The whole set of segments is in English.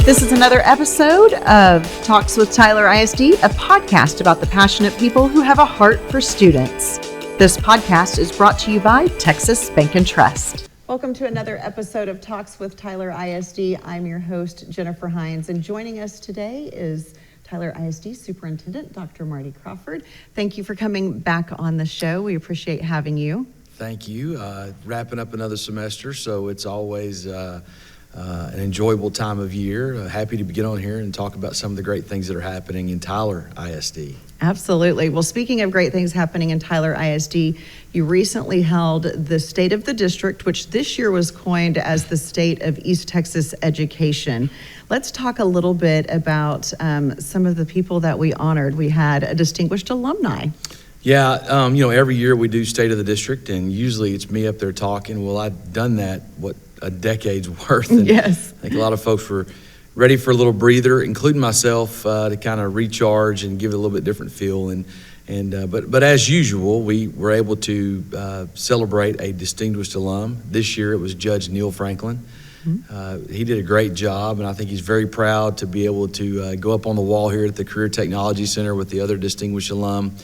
This is another episode of Talks with Tyler ISD, a podcast about the passionate people who have a heart for students. This podcast is brought to you by Texas Bank and Trust. Welcome to another episode of Talks with Tyler ISD. I'm your host, Jennifer Hines, and joining us today is Tyler ISD Superintendent, Dr. Marty Crawford. Thank you for coming back on the show. We appreciate having you. Thank you. Wrapping up another semester, so it's always an enjoyable time of year. Happy to get on here and talk about some of the great things that are happening in Tyler ISD. Absolutely. Well, speaking of great things happening in Tyler ISD, you recently held the State of the District, which this year was coined as the State of East Texas Education. Let's talk a little bit about some of the people that we honored. We had a distinguished alumni. Yeah, every year we do State of the District, and usually it's me up there talking. Well, I've done that, a decade's worth. And yes. I think a lot of folks were ready for a little breather, including myself, to kind of recharge and give it a little bit different feel. But as usual, we were able to celebrate a distinguished alum. This year it was Judge Neil Franklin. Mm-hmm. He did a great job, and I think he's very proud to be able to go up on the wall here at the Career Technology Center with the other distinguished alum,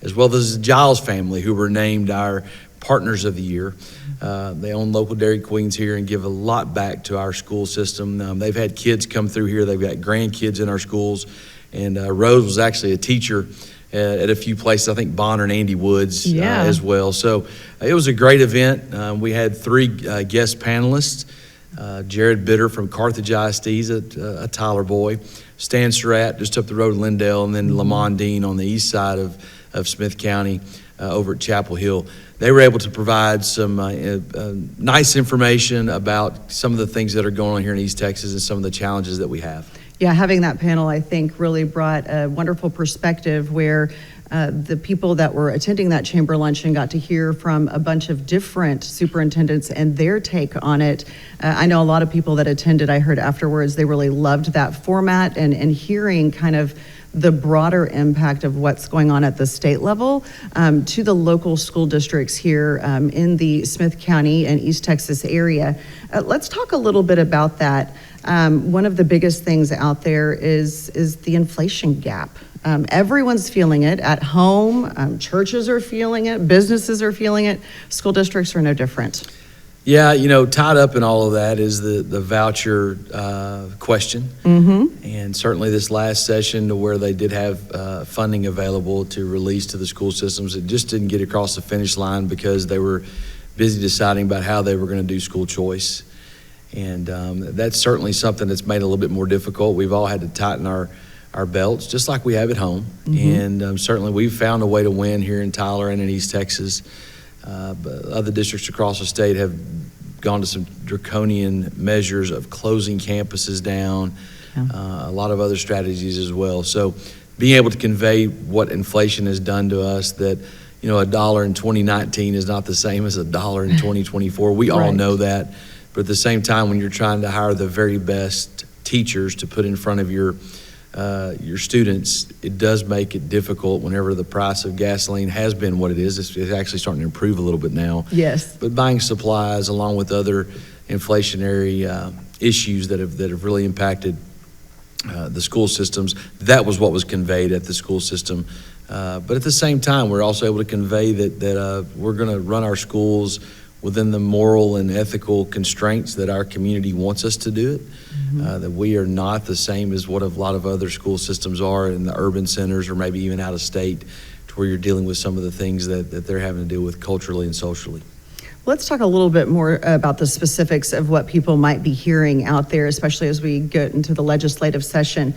as well as the Giles family, who were named our Partners of the Year. They own local Dairy Queens here and give a lot back to our school system. They've had kids come through here. They've got grandkids in our schools. And Rose was actually a teacher at a few places, I think Bonner and Andy Woods as well. So it was a great event. We had three guest panelists. Jared Bitter from Carthage ISD, he's a Tyler boy. Stan Surratt just up the road in Lindale, and then Lamont Dean on the east side of Smith County over at Chapel Hill. They were able to provide some nice information about some of the things that are going on here in East Texas and some of the challenges that we have. Yeah, having that panel, I think, really brought a wonderful perspective where the people that were attending that chamber luncheon got to hear from a bunch of different superintendents and their take on it. I know a lot of people that attended, I heard afterwards, they really loved that format and hearing kind of the broader impact of what's going on at the state level to the local school districts here in the Smith County and East Texas area. Let's talk a little bit about that. One of the biggest things out there is the inflation gap. Everyone's feeling it at home. Churches are feeling it. Businesses are feeling it. School districts are no different. Yeah, tied up in all of that is the voucher question. Mm-hmm. And certainly this last session to where they did have funding available to release to the school systems, it just didn't get across the finish line because they were busy deciding about how they were going to do school choice. And that's certainly something that's made it a little bit more difficult. We've all had to tighten our belts, just like we have at home. Mm-hmm. And certainly we've found a way to win here in Tyler and in East Texas. But other districts across the state have gone to some draconian measures of closing campuses down, a lot of other strategies as well. So being able to convey what inflation has done to us, that a dollar in 2019 is not the same as a dollar in 2024. We all know that. But at the same time, when you're trying to hire the very best teachers to put in front of your students, it does make it difficult whenever the price of gasoline has been what it is. It's actually starting to improve a little bit now. Yes. But buying supplies along with other inflationary issues that have really impacted the school systems, that was what was conveyed at the school system. But at the same time, we're also able to convey that we're going to run our schools within the moral and ethical constraints that our community wants us to do it. Mm-hmm. That we are not the same as what a lot of other school systems are in the urban centers or maybe even out of state, to where you're dealing with some of the things that they're having to deal with culturally and socially. Let's talk a little bit more about the specifics of what people might be hearing out there, especially as we get into the legislative session.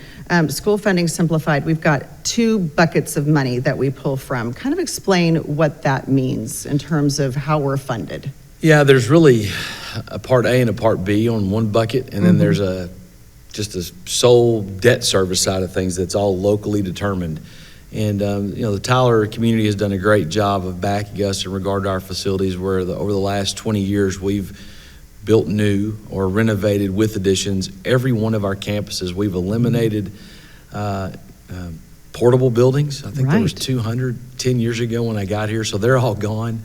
School funding simplified, we've got 2 buckets of money that we pull from. Kind of explain what that means in terms of how we're funded. Yeah, there's really a part A and a part B on one bucket, and then there's just a sole debt service side of things that's all locally determined. And the Tyler community has done a great job of backing us in regard to our facilities, where over the last 20 years we've built new or renovated with additions every one of our campuses. We've eliminated portable buildings. I think there was 200 10 years ago when I got here, so they're all gone.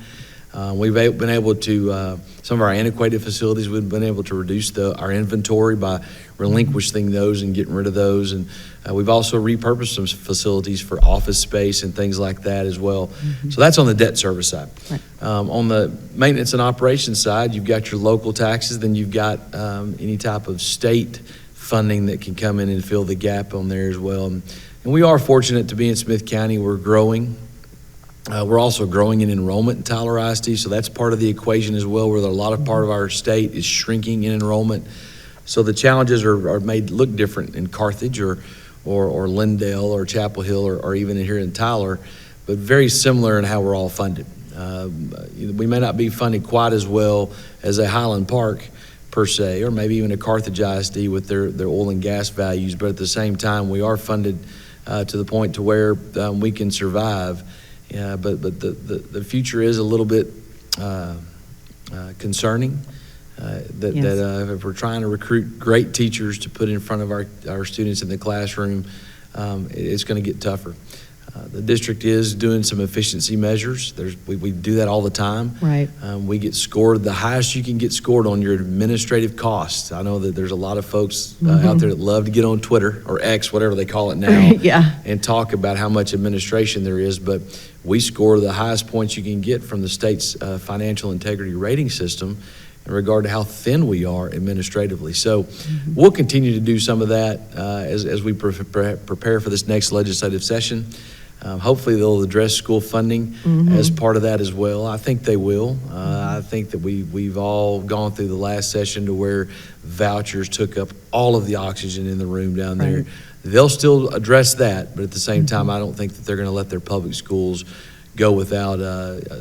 We've been able to, some of our antiquated facilities, we've been able to reduce our inventory by relinquishing those and getting rid of those. And we've also repurposed some facilities for office space and things like that as well. So that's on the debt service side. Right. On the maintenance and operations side, you've got your local taxes, then you've got any type of state funding that can come in and fill the gap on there as well. And we are fortunate to be in Smith County. We're growing. We're also growing in enrollment in Tyler ISD, so that's part of the equation as well, where a lot of part of our state is shrinking in enrollment. So the challenges are made look different in Carthage or Lindale or Chapel Hill or even here in Tyler, but very similar in how we're all funded. We may not be funded quite as well as a Highland Park per se, or maybe even a Carthage ISD with their oil and gas values, but at the same time we are funded to the point to where we can survive. But the future is a little bit concerning. If we're trying to recruit great teachers to put in front of our students in the classroom, it's going to get tougher. The district is doing some efficiency measures. We do that all the time. Right. We get scored the highest you can get scored on your administrative costs. I know that there's a lot of folks out there that love to get on Twitter or X, whatever they call it now, Yeah. and talk about how much administration there is. But we score the highest points you can get from the state's financial integrity rating system in regard to how thin we are administratively. So we'll continue to do some of that as we prepare for this next legislative session. Hopefully they'll address school funding as part of that as well. I think they will. I think that we've all gone through the last session to where vouchers took up all of the oxygen in the room down there. Right. They'll still address that, but at the same time, I don't think that they're going to let their public schools go without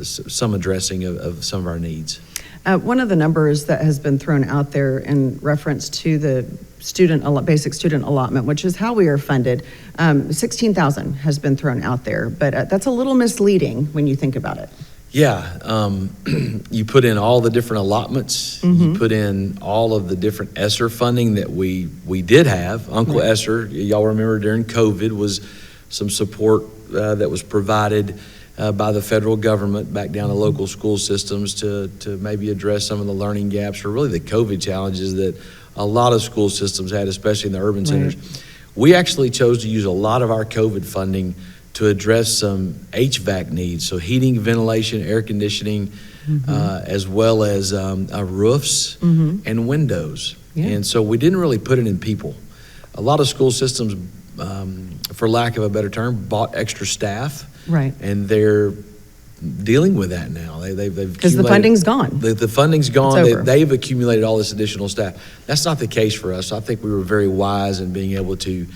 some addressing of some of our needs. One of the numbers that has been thrown out there in reference to the basic student allotment, which is how we are funded, 16,000 has been thrown out there, but that's a little misleading when you think about it. Yeah, you put in all the different allotments. You put in all of the different ESSER funding that we did have. Uncle Right. ESSER, y'all remember during COVID, was some support that was provided by the federal government back down to local school systems to maybe address some of the learning gaps or really the COVID challenges that a lot of school systems had, especially in the urban centers. We actually chose to use a lot of our COVID funding to address some HVAC needs, so heating, ventilation, air conditioning, as well as roofs and windows. Yeah. And so we didn't really put it in people. A lot of school systems, for lack of a better term, bought extra staff. Right. And they're dealing with that now. They've Because the funding's gone. The funding's gone. It's over. They've accumulated all this additional staff. That's not the case for us. I think we were very wise in being able to,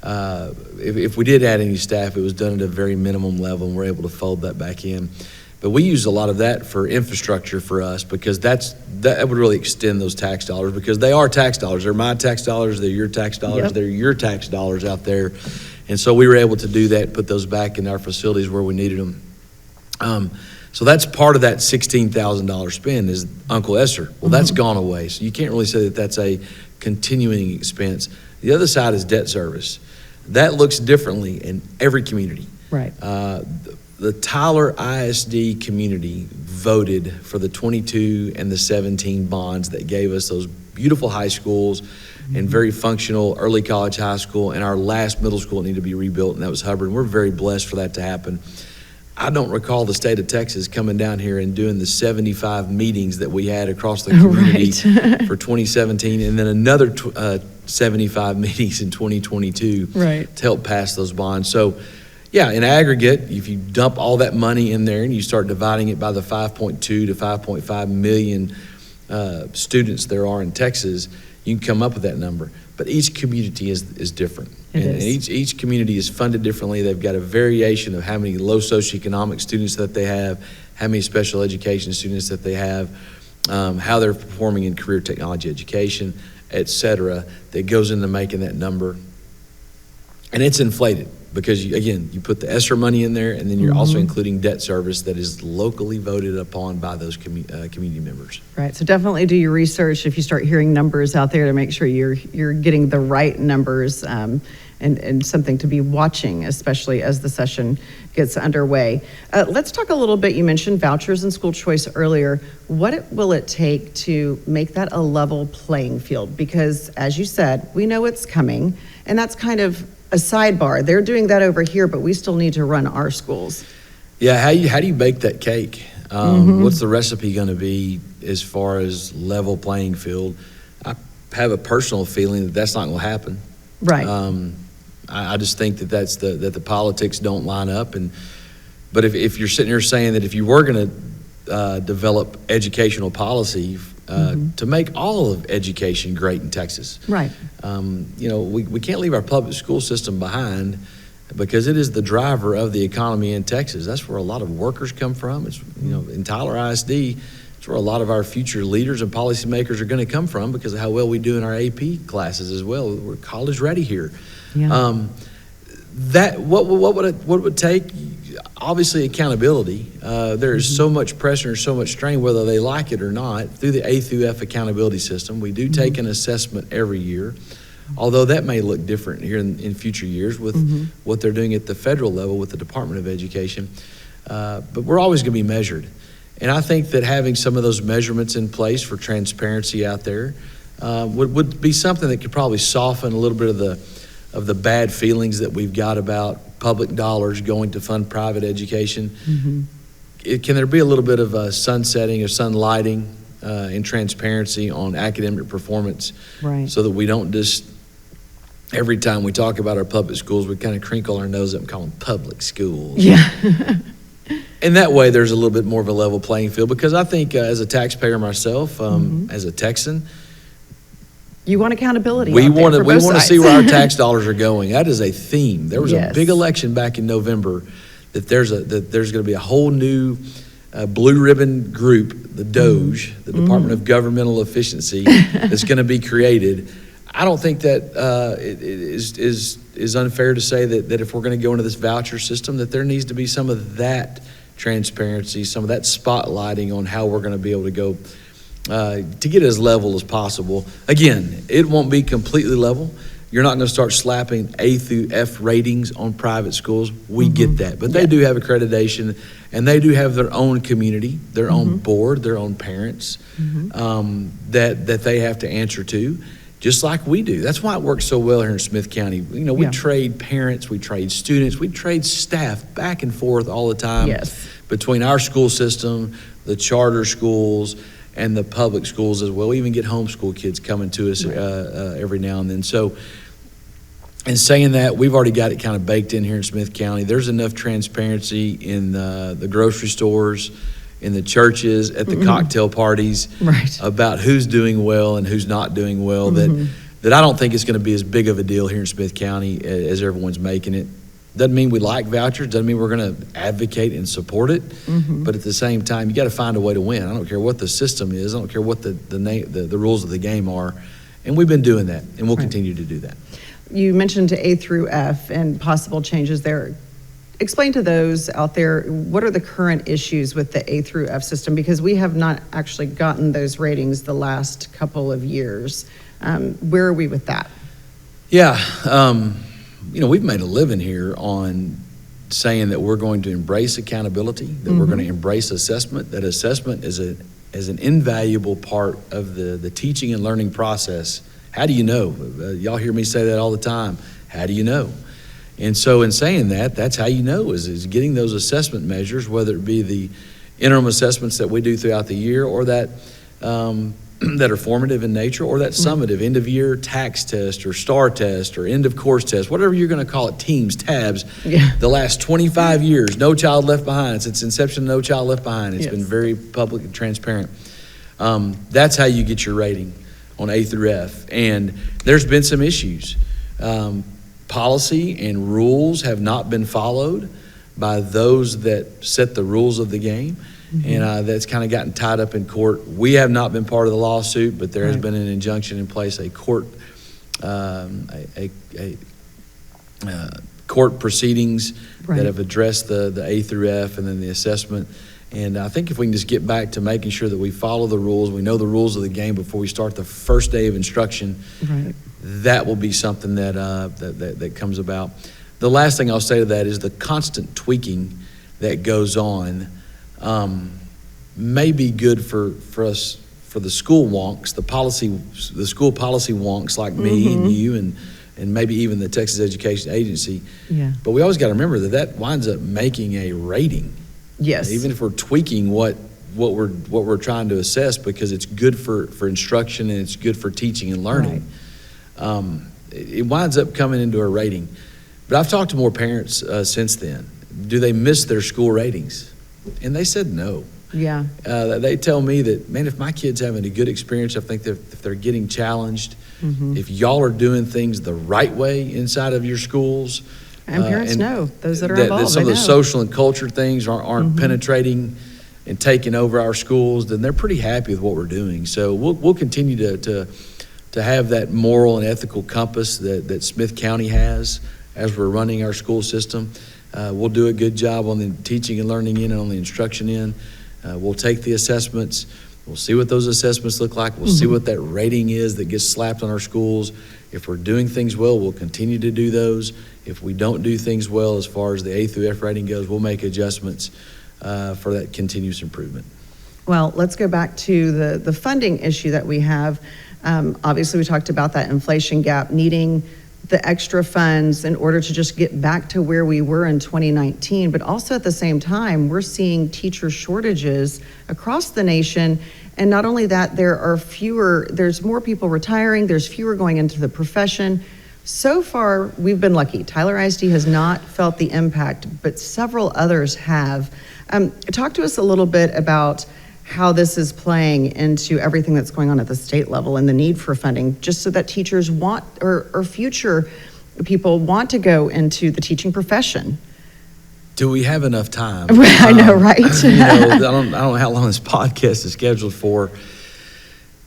if we did add any staff, it was done at a very minimum level, and we're able to fold that back in. But we use a lot of that for infrastructure for us because that would really extend those tax dollars, because they are tax dollars. They're my tax dollars. They're your tax dollars. Yep. They're your tax dollars out there. And so we were able to do that, put those back in our facilities where we needed them. So that's part of that $16,000 spend is Uncle ESSER. Well, that's gone away. So you can't really say that that's a continuing expense. The other side is debt service. That looks differently in every community. Right. The Tyler ISD community voted for the 22 and the 17 bonds that gave us those beautiful high schools and very functional early college high school, and our last middle school needed to be rebuilt, and that was Hubbard. And we're very blessed for that to happen. I don't recall the state of Texas coming down here and doing the 75 meetings that we had across the community for 2017, and then another 75 meetings in 2022 to help pass those bonds. So, yeah, in aggregate, if you dump all that money in there and you start dividing it by the 5.2 to 5.5 million students there are in Texas, you can come up with that number. But each community is different. And each community is funded differently. They've got a variation of how many low socioeconomic students that they have, how many special education students that they have, how they're performing in career technology education, et cetera, that goes into making that number. And it's inflated because, you put the ESSER money in there, and then you're also including debt service that is locally voted upon by those community members. Right. So definitely do your research if you start hearing numbers out there to make sure you're getting the right numbers. and something to be watching, especially as the session gets underway. Let's talk a little bit, you mentioned vouchers and school choice earlier. What will it take to make that a level playing field? Because as you said, we know it's coming, and that's kind of a sidebar. They're doing that over here, but we still need to run our schools. Yeah, how do you bake that cake? What's the recipe going to be as far as level playing field? I have a personal feeling that that's not going to happen. Right. I just think that that the politics don't line up. But if you're sitting here saying that if you were going to develop educational policy to make all of education great in Texas, right? We can't leave our public school system behind, because it is the driver of the economy in Texas. That's where a lot of workers come from. It's, in Tyler ISD, it's where a lot of our future leaders and policymakers are going to come from because of how well we do in our AP classes as well. We're college ready here. Yeah. What would it take? Obviously, accountability. There is so much pressure and so much strain, whether they like it or not, through the A through F accountability system. We do take an assessment every year. Although that may look different here in future years with what they're doing at the federal level with the Department of Education. But we're always going to be measured. And I think that having some of those measurements in place for transparency out there would be something that could probably soften a little bit of the bad feelings that we've got about public dollars going to fund private education. Can there be a little bit of a sunsetting or sunlighting and transparency on academic performance, right? So that we don't just, every time we talk about our public schools, we kind of crinkle our nose up and call them public schools. Yeah. And that way there's a little bit more of a level playing field, because I think as a taxpayer myself, as a Texan, you want accountability. We want to see where our sides. tax dollars are going. That is a theme. There was a big election back in November that there's going to be a whole new blue ribbon group, the DOGE, the Department of Governmental Efficiency, that's going to be created. I don't think that it is unfair to say that if we're going to go into this voucher system, that there needs to be some of that transparency, some of that spotlighting on how we're going to be able to go to get as level as possible. Again, it won't be completely level. You're not going to start slapping A through F ratings on private schools. We get that. But they do have accreditation, and they do have their own community, their own board, their own parents that they have to answer to, just like we do. That's why it works so well here in Smith County. We trade parents, we trade students, we trade staff back and forth all the time between our school system, the charter schools, and the public schools as well. We even get homeschool kids coming to us every now and then. So, in saying that, we've already got it kind of baked in here in Smith County. There's enough transparency in the grocery stores, in the churches, at the cocktail parties, about who's doing well and who's not doing well, that I don't think it's going to be as big of a deal here in Smith County as everyone's making it. Doesn't mean we like vouchers, doesn't mean we're going to advocate and support it, but at the same time, you got to find a way to win. I don't care what the system is, I don't care what the rules of the game are, and we've been doing that, and we'll continue to do that. You mentioned A through F and possible changes there. Explain to those out there, what are the current issues with the A through F system? Because we have not actually gotten those ratings the last couple of years. Where are we with that? Yeah, we've made a living here on saying that we're going to embrace accountability, that we're going to embrace assessment, that assessment is an invaluable part of the teaching and learning process. How do you know? Y'all hear me say that all the time. How do you know? And so in saying that, that's how you know is getting those assessment measures, whether it be the interim assessments that we do throughout the year, or that that are formative in nature, or that summative end of year tax test or STAR test or end of course test, whatever you're going to call it, teams, tabs. The last 25 years, No Child Left Behind, since inception, No Child Left Behind. It's been very public and transparent. That's how you get your rating on A through F. And there's been some issues. Policy and rules have not been followed by those that set the rules of the game. And that's kind of gotten tied up in court. We have not been part of the lawsuit, but there has been an injunction in place, a court court proceedings that have addressed the A through F and then the assessment. And I think if we can just get back to making sure that we follow the rules, we know the rules of the game before we start the first day of instruction, that will be something that comes about. The last thing I'll say to that is the constant tweaking that goes on may be good for us, for the school wonks, the school policy wonks like me and you and maybe even the Texas Education Agency. Yeah. But we always got to remember that winds up making a rating. Yes. Even if we're tweaking what we're trying to assess, because it's good for instruction and it's good for teaching and learning. Right. It winds up coming into a rating. But I've talked to more parents since then. Do they miss their school ratings? And they said no. Yeah. They tell me that, man, if my kid's having a good experience, I think that if they're getting challenged, if y'all are doing things the right way inside of your schools. And parents know, those that are that involved, some of they the know. social and culture things aren't penetrating and taking over our schools, then they're pretty happy with what we're doing. So we'll continue to have that moral and ethical compass that Smith County has as we're running our school system. We'll do a good job on the teaching and learning end and on the instruction end. We'll take the assessments. We'll see what those assessments look like. We'll see what that rating is that gets slapped on our schools. If we're doing things well, we'll continue to do those. If we don't do things well as far as the A through F rating goes, we'll make adjustments for that continuous improvement. Well, let's go back to the funding issue that we have. Obviously, we talked about that inflation gap, needing the extra funds in order to just get back to where we were in 2019. But also at the same time, we're seeing teacher shortages across the nation. And not only that, there's more people retiring, there's fewer going into the profession. So far, we've been lucky. Tyler ISD has not felt the impact, but several others have. Talk to us a little bit about how this is playing into everything that's going on at the state level and the need for funding, just so that teachers want, or future people want to go into the teaching profession. Do we have enough time? I know, right? I don't know how long this podcast is scheduled for,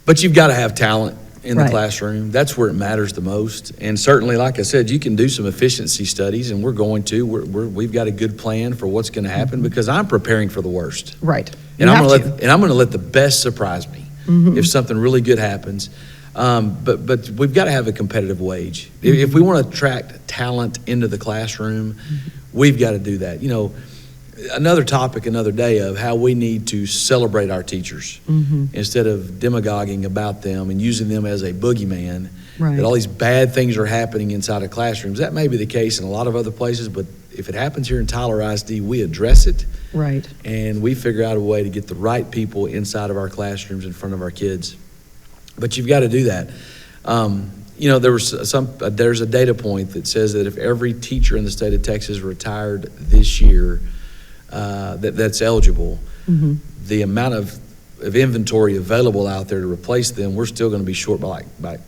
but you've got to have talent in the classroom. That's where it matters the most. And certainly, like I said, you can do some efficiency studies, and we're going to. We've got a good plan for what's going to happen, because I'm preparing for the worst. Right. And I'm going to let the best surprise me if something really good happens. But we've got to have a competitive wage. If we want to attract talent into the classroom, we've got to do that. You know, another topic, another day, of how we need to celebrate our teachers instead of demagoguing about them and using them as a boogeyman. Right. That all these bad things are happening inside of classrooms. That may be the case in a lot of other places, but if it happens here in Tyler ISD, we address it. Right. And we figure out a way to get the right people inside of our classrooms in front of our kids. But you've got to do that. You know, there's a data point that says that if every teacher in the state of Texas retired this year, that's eligible, the amount of inventory available out there to replace them, we're still going to be short by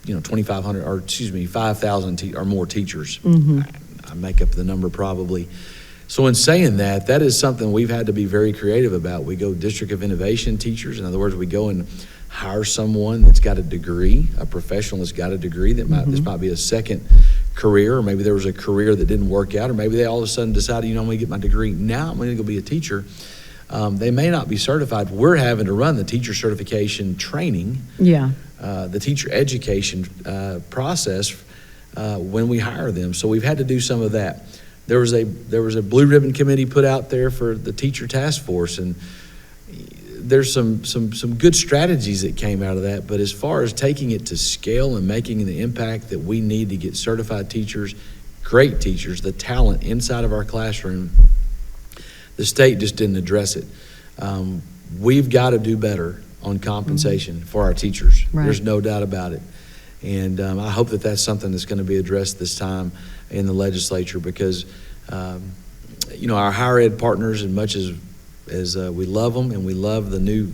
2,500, or 5,000 or more teachers. I make up the number probably. So in saying that is something we've had to be very creative about. We go District of Innovation teachers. In other words, we go and hire someone that's got a degree, a professional that's got a degree that this might be a second career, or maybe there was a career that didn't work out, or maybe they all of a sudden decided, I'm going to get my degree. Now I'm going to go be a teacher. They may not be certified. We're having to run the teacher certification training, the teacher education process when we hire them. So we've had to do some of that. There was a blue ribbon committee put out there for the teacher task force, and there's some good strategies that came out of that. But as far as taking it to scale and making the impact that we need to get certified teachers, great teachers, the talent inside of our classroom, the state just didn't address it. We've got to do better on compensation for our teachers. Right. There's no doubt about it. And I hope that that's something that's going to be addressed this time in the legislature, because our higher ed partners, as much as we love them and we love the new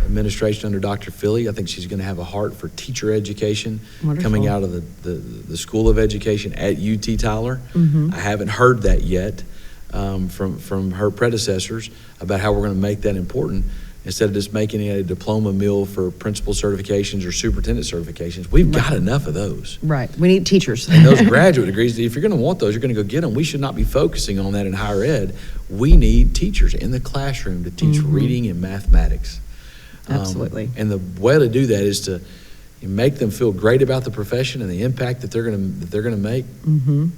administration under Dr. Philly, I think she's going to have a heart for teacher education. Wonderful. Coming out of the School of Education at UT Tyler. I haven't heard that yet from her predecessors about how we're going to make that important. Instead of just making it a diploma mill for principal certifications or superintendent certifications. We've got enough of those. Right. We need teachers. And those graduate degrees, if you're going to want those, you're going to go get them. We should not be focusing on that in higher ed. We need teachers in the classroom to teach reading and mathematics. Absolutely. And the way to do that is to, You make them feel great about the profession and the impact that they're gonna make. Mm-hmm.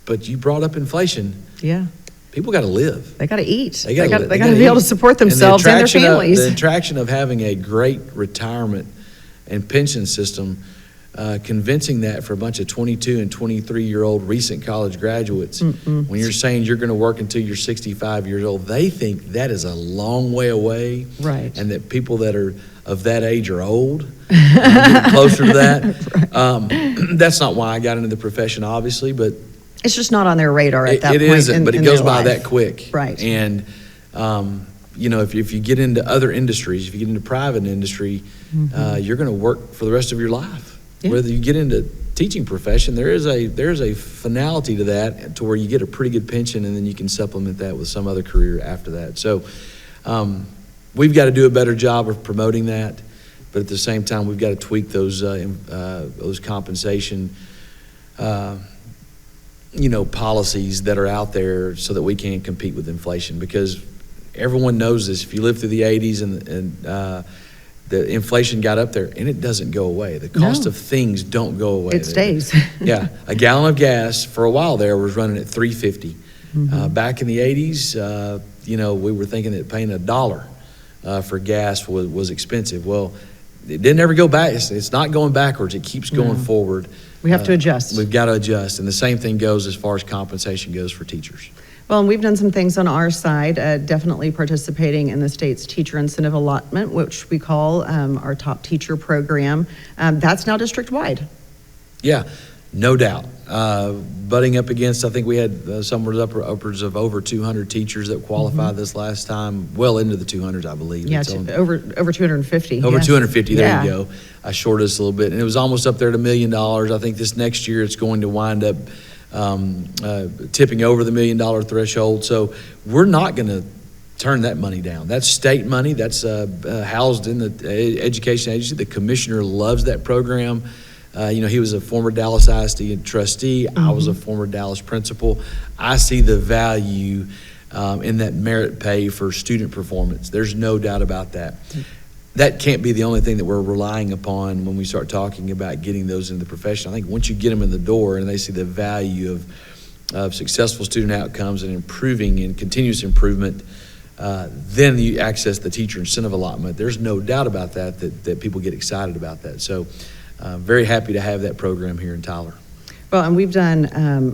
But you brought up inflation. Yeah. People got to live. They got to eat. They got to be able to support themselves and their families. The attraction of having a great retirement and pension system, convincing that for a bunch of 22 and 23-year-old recent college graduates, when you're saying you're going to work until you're 65 years old, they think that is a long way away. Right. And that people that are of that age are old. Getting closer to that. Right. That's not why I got into the profession, obviously, but it's just not on their radar at that point. It isn't, but it goes by life. that quick. Right. And, if you get into other industries, if you get into private industry, you're going to work for the rest of your life. Yeah. Whether you get into teaching profession, there's a finality to that, to where you get a pretty good pension, and then you can supplement that with some other career after that. So we've got to do a better job of promoting that, but at the same time, we've got to tweak those compensation policies that are out there so that we can compete with inflation, because everyone knows this. If you lived through the 80s and the inflation got up there, and it doesn't go away. The cost of things don't go away. It stays. Yeah. A gallon of gas for a while there was running at $3.50. Back in the 80s, we were thinking that paying $1 for gas was expensive. Well, it didn't ever go back. It's not going backwards. It keeps going forward. We have to adjust. We've got to adjust. And the same thing goes as far as compensation goes for teachers. Well, and we've done some things on our side, definitely participating in the state's teacher incentive allotment, which we call our top teacher program. That's now district-wide. Yeah, no doubt. Butting up against, I think we had somewhere upwards of over 200 teachers that qualified this last time, well into the 200s, I believe. Yeah, over 250. Over 250, there yeah. you go. I shorted us a little bit, and it was almost up there at $1 million. I think this next year it's going to wind up tipping over the $1 million threshold. So we're not going to turn that money down. That's state money. That's housed in the education agency. The commissioner loves that program. He was a former Dallas ISD trustee. I was a former Dallas principal. I see the value in that merit pay for student performance. There's no doubt about that. That can't be the only thing that we're relying upon when we start talking about getting those in the profession. I think once you get them in the door and they see the value of successful student outcomes and improving and continuous improvement, then you access the teacher incentive allotment. There's no doubt about that people get excited about that. So very happy to have that program here in Tyler. Well, and we've done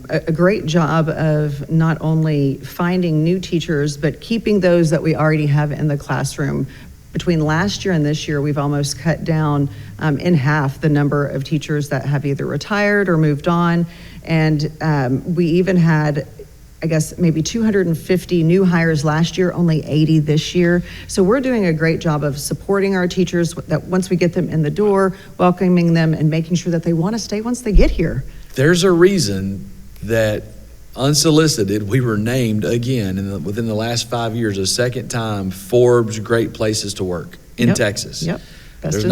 a great job of not only finding new teachers, but keeping those that we already have in the classroom. Between last year and this year, we've almost cut down in half the number of teachers that have either retired or moved on. And we even had, I guess, maybe 250 new hires last year, only 80 this year. So we're doing a great job of supporting our teachers, that once we get them in the door, welcoming them and making sure that they want to stay once they get here. There's a reason that unsolicited, we were named again within the last 5 years a second time Forbes Great Places to Work in Texas. Yep. There's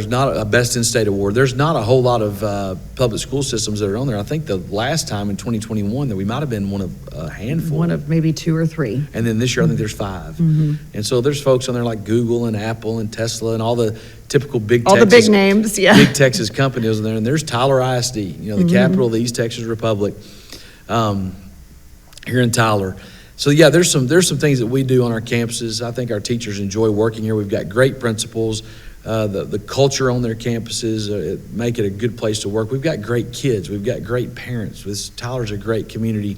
not a Best in State award. There's not a whole lot of public school systems that are on there. I think the last time in 2021 that we might have been one of a handful. One of maybe 2 or 3. And then this year I think there's 5. And so there's folks on there like Google and Apple and Tesla and all the typical big Texas, the big names, yeah. Big Texas companies in there. And there's Tyler ISD, the capital of the East Texas Republic. Here in Tyler. So yeah, there's some things that we do on our campuses. I think our teachers enjoy working here. We've got great principals. The culture on their campuses make it a good place to work. We've got great kids. We've got great parents. Tyler's a great community.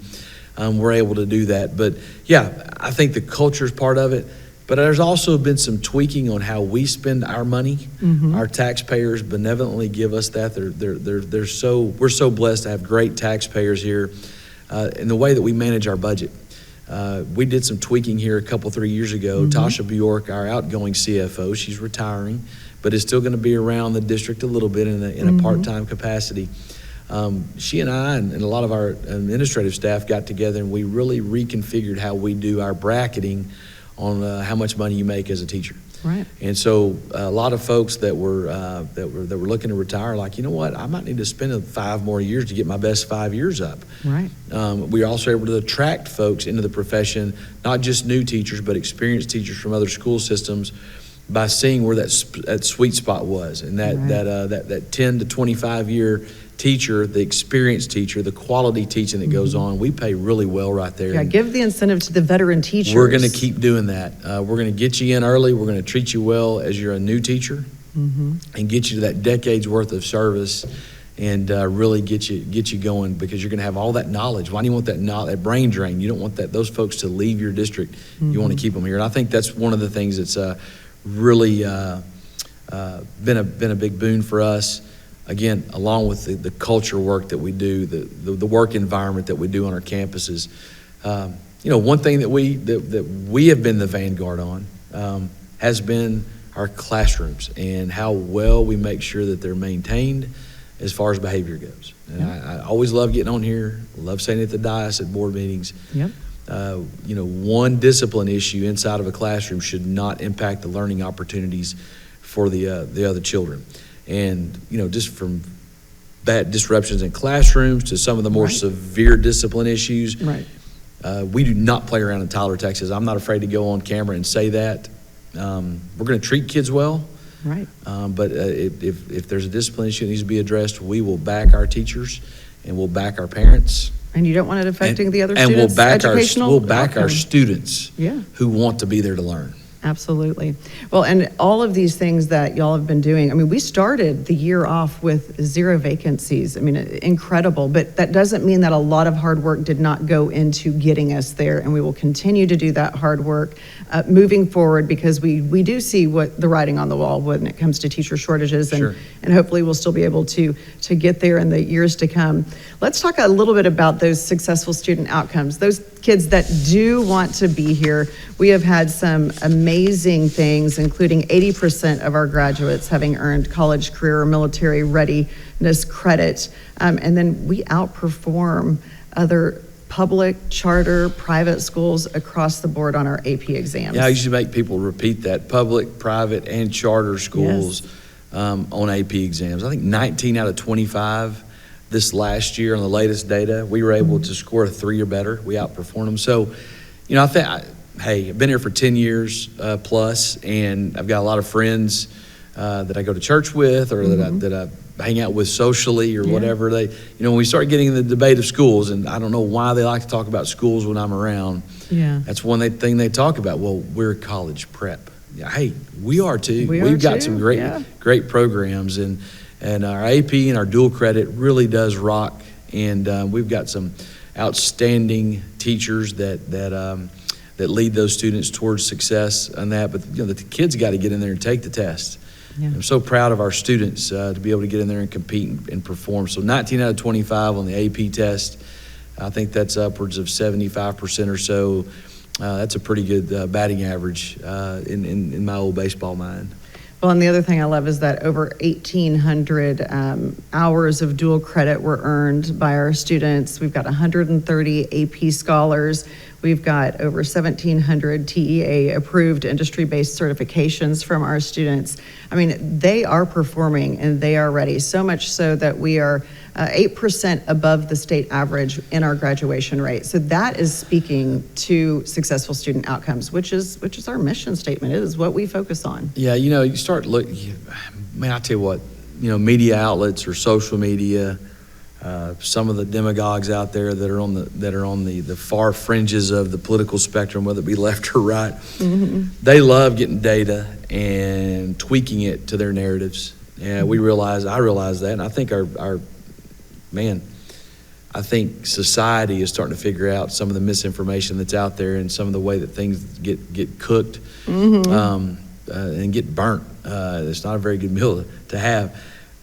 We're able to do that. But yeah, I think the culture is part of it. But there's also been some tweaking on how we spend our money. Our taxpayers benevolently give us that. We're so blessed to have great taxpayers here. In the way that we manage our budget. We did some tweaking here 3 years ago. Tasha Bjork, our outgoing CFO, she's retiring, but is still going to be around the district a little bit in a part-time capacity. She and I and a lot of our administrative staff got together and we really reconfigured how we do our bracketing on how much money you make as a teacher. Right. And so a lot of folks that were looking to retire, like, you know what, I might need to spend 5 more years to get my best 5 years up. Right. We are also able to attract folks into the profession, not just new teachers, but experienced teachers from other school systems by seeing where that sweet spot was, and that 10 to 25 year teacher, the experienced teacher, the quality teaching that goes on, we pay really well right there. Yeah, give the incentive to the veteran teachers. We're going to keep doing that. We're going to get you in early. We're going to treat you well as you're a new teacher, and get you to that decade's worth of service, and really get you going, because you're going to have all that knowledge. Why do you want that brain drain? You don't want those folks to leave your district. You want to keep them here, and I think that's one of the things that's really been a big boon for us. Again, along with the culture work that we do, the work environment that we do on our campuses. One thing that we have been the vanguard on has been our classrooms, and how well we make sure that they're maintained as far as behavior goes. And I always love getting on here, love saying it at the dais at board meetings. Yep. One discipline issue inside of a classroom should not impact the learning opportunities for the other children. And, just from bad disruptions in classrooms to some of the more severe discipline issues. Right. We do not play around in Tyler, Texas. I'm not afraid to go on camera and say that. We're going to treat kids well. Right. But if there's a discipline issue that needs to be addressed, we will back our teachers, and we'll back our parents. And you don't want it affecting the other students? And we'll back our students who want to be there to learn. Absolutely. Well, and all of these things that y'all have been doing, I mean, we started the year off with 0 vacancies. I mean, incredible, but that doesn't mean that a lot of hard work did not go into getting us there, and we will continue to do that hard work moving forward, because we do see what the writing on the wall when it comes to teacher shortages, and hopefully we'll still be able to get there in the years to come. Let's talk a little bit about those successful student outcomes, those kids that do want to be here. We have had some amazing things, including 80% of our graduates having earned college, career, or military readiness credit. And then we outperform other public, charter, private schools across the board on our AP exams. Yeah, I usually make people repeat that: public, private, and charter schools on AP exams. I think 19 out of 25 this last year on the latest data, we were able to score a 3 or better. We outperformed them. So, I think, I've been here for 10 years plus, and I've got a lot of friends that I go to church with, or that I hang out with socially, or whatever. They, when we start getting in the debate of schools, and I don't know why they like to talk about schools when I'm around. Yeah, that's one thing they talk about. Well, we're college prep. Yeah, hey, we are too. We've got some great programs, and our AP and our dual credit really does rock. And we've got some outstanding teachers that lead those students towards success on that. But the kids got to get in there and take the test. Yeah. I'm so proud of our students to be able to get in there and compete and perform. So 19 out of 25 on the AP test. I think that's upwards of 75% or so. That's a pretty good batting average in my old baseball mind. Well, and the other thing I love is that over 1,800 hours of dual credit were earned by our students. We've got 130 AP scholars. We've got over 1,700 TEA approved industry-based certifications from our students. I mean, they are performing and they are ready, so much so that we are 8% above the state average in our graduation rate. So that is speaking to successful student outcomes, which is our mission statement. It is what we focus on. Yeah, you start looking, man, I tell you what, media outlets or social media, some of the demagogues out there that are on the far fringes of the political spectrum, whether it be left or right, they love getting data and tweaking it to their narratives. And I realize that, and I think I think society is starting to figure out some of the misinformation that's out there, and some of the way that things get cooked and get burnt. It's not a very good meal to have.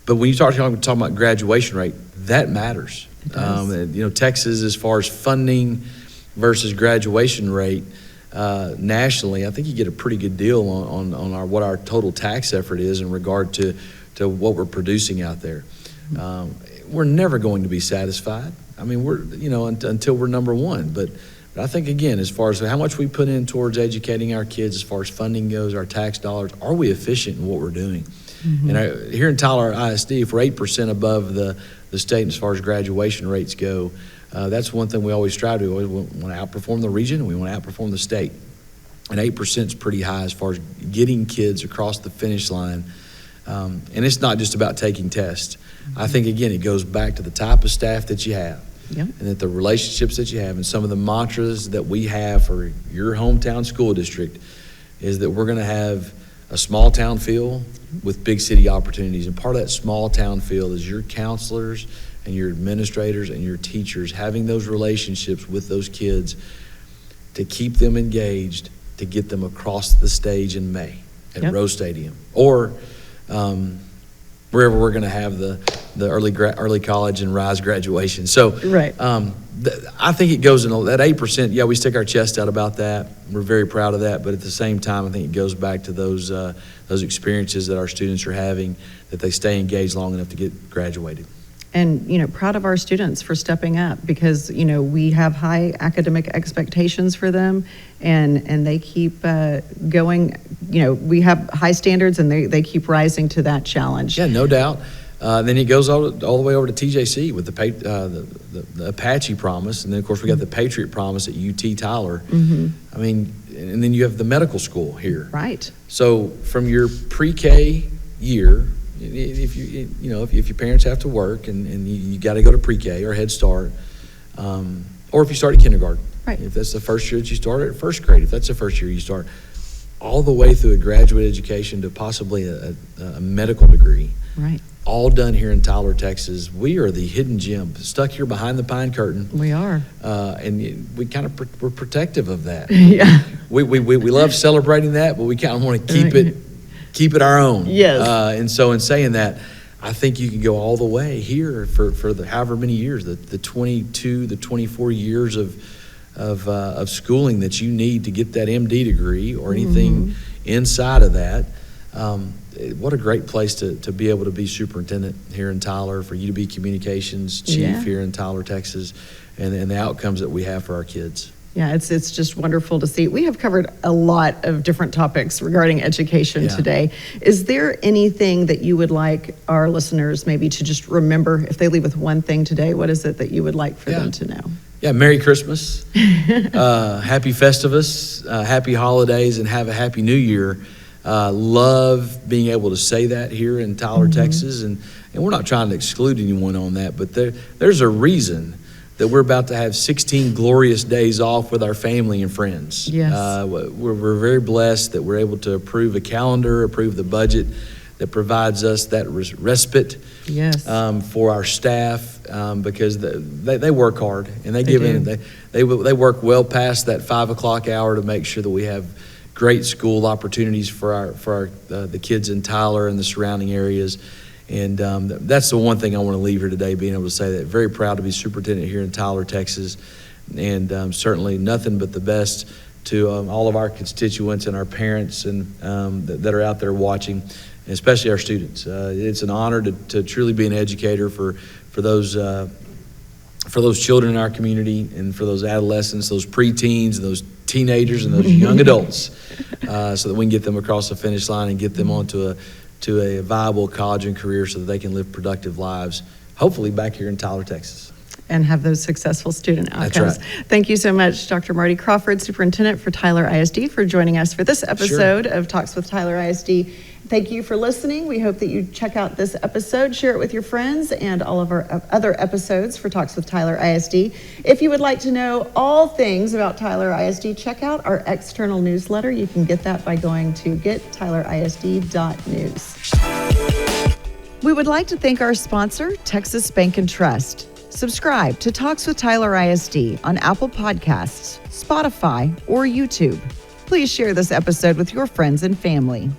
But when you start talking about graduation rate, that matters. Texas, as far as funding versus graduation rate nationally, I think you get a pretty good deal on what our total tax effort is in regard to what we're producing out there. We're never going to be satisfied. I mean, we're until we're number one. But I think, again, as far as how much we put in towards educating our kids, as far as funding goes, our tax dollars, are we efficient in what we're doing? And here in Tyler ISD, if we're 8% above the state as far as graduation rates go, that's one thing we always strive to. We always want to outperform the region, and we want to outperform the state. And 8% is pretty high as far as getting kids across the finish line. And it's not just about taking tests. I think, again, it goes back to the type of staff that you have. Yep. And that the relationships that you have, and some of the mantras that we have for your hometown school district is that we're going to have a small town feel with big city opportunities. And part of that small town feel is your counselors and your administrators and your teachers having those relationships with those kids to keep them engaged, to get them across the stage in May at Rose Stadium, or wherever we're going to have the early college and Rise graduation. So right. I think it goes in that 8%. Yeah, we stick our chest out about that. We're very proud of that. But at the same time, I think it goes back to those experiences that our students are having, that they stay engaged long enough to get graduated. And, proud of our students for stepping up, because, we have high academic expectations for them, and they keep going. We have high standards, and they keep rising to that challenge. Yeah, no doubt. Then it goes all the way over to TJC with the Apache Promise, and then, of course, we got the Patriot Promise at UT Tyler. Mm-hmm. I mean, and then you have the medical school here. Right. So from your pre-K year, if your parents have to work and you got to go to pre-K or Head Start, or if you start at kindergarten, right. If that's the first year that you start, at first grade, if that's the first year you start, all the way through a graduate education to possibly a medical degree, right. All done here in Tyler, Texas. We are the hidden gem, stuck here behind the pine curtain. We are, and we kind of we're protective of that. Yeah, we love celebrating that, but we kind of want to keep it our own. Yes. And so in saying that, I think you can go all the way here for the however many years, the 22, the 24 years of schooling that you need to get that MD degree or anything inside of that. What a great place to be able to be superintendent here in Tyler, for you to be communications chief here in Tyler, Texas, and the outcomes that we have for our kids. Yeah, it's just wonderful to see. We have covered a lot of different topics regarding education today. Is there anything that you would like our listeners maybe to just remember if they leave with one thing today? What is it that you would like for them to know? Yeah, Merry Christmas, Happy Festivus, Happy Holidays, and have a Happy New Year. Love being able to say that here in Tyler, Texas, and we're not trying to exclude anyone on that, but there's a reason that we're about to have 16 glorious days off with our family and friends. Yes. We're very blessed that we're able to approve a calendar, approve the budget that provides us that respite for our staff, because they work hard, and they work well past that 5 o'clock hour to make sure that we have great school opportunities for the kids in Tyler and the surrounding areas. And that's the one thing I want to leave here today, being able to say that. Very proud to be superintendent here in Tyler, Texas, and certainly nothing but the best to all of our constituents and our parents and that are out there watching, and especially our students. It's an honor to truly be an educator for those children in our community, and for those adolescents, those preteens, and those teenagers, and those young adults, so that we can get them across the finish line and get them onto a viable college and career, so that they can live productive lives, hopefully back here in Tyler, Texas. And have those successful student outcomes. That's right. Thank you so much, Dr. Marty Crawford, Superintendent for Tyler ISD, for joining us for this episode of Talks with Tyler ISD. Thank you for listening. We hope that you check out this episode, share it with your friends, and all of our other episodes for Talks with Tyler ISD. If you would like to know all things about Tyler ISD, check out our external newsletter. You can get that by going to gettylerisd.news. We would like to thank our sponsor, Texas Bank and Trust. Subscribe to Talks with Tyler ISD on Apple Podcasts, Spotify, or YouTube. Please share this episode with your friends and family.